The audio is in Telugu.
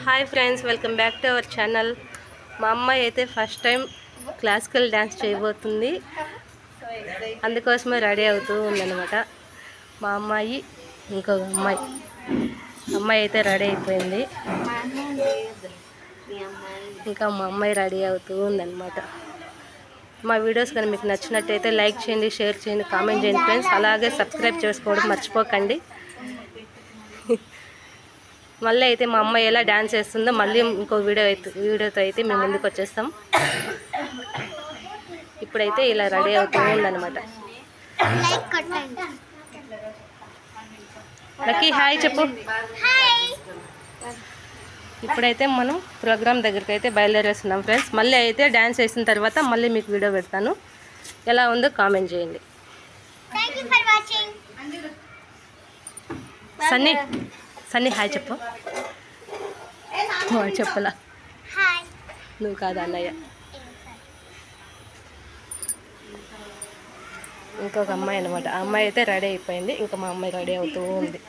Hi friends, welcome back to our channel. మా అమ్మాయి అయితే ఫస్ట్ టైం క్లాసికల్ డ్యాన్స్ చేయబోతుంది. అందుకోసమే రెడీ అవుతూ ఉందన్నమాట. మా అమ్మాయి ఇంకొక అమ్మాయి అయితే రెడీ అయిపోయింది. ఇంకా మా అమ్మాయి రెడీ అవుతూ ఉందన్నమాట. మా వీడియోస్ కానీ మీకు నచ్చినట్టయితే లైక్ చేయండి, షేర్ చేయండి, కామెంట్ చేయండి ఫ్రెండ్స్. అలాగే సబ్స్క్రైబ్ చేసుకోవడం మర్చిపోకండి. మళ్ళీ అయితే మా అమ్మాయి ఎలా డ్యాన్స్ చేస్తుందో మళ్ళీ ఇంకో వీడియోతో అయితే మేము ముందుకు వచ్చేస్తాం. ఇప్పుడైతే ఇలా రెడీ అవుతూ ఉందన్నమాట. లక్కీ హాయ్ చెప్పు. ఇప్పుడైతే మనం ప్రోగ్రామ్ దగ్గరికి అయితే బయలుదేరేస్తున్నాం ఫ్రెండ్స్. మళ్ళీ అయితే డ్యాన్స్ వేసిన తర్వాత మళ్ళీ మీకు వీడియో పెడతాను. ఎలా ఉందో కామెంట్ చేయండి. సన్నీ హాయ్ చెప్పు. చెప్పలా, నువ్వు కాదు అన్నయ్య. ఇంకొక అమ్మాయి అనమాట. ఆ అమ్మాయి అయితే రెడీ అయిపోయింది. ఇంకా మా అమ్మాయి రెడీ అవుతూ ఉంది.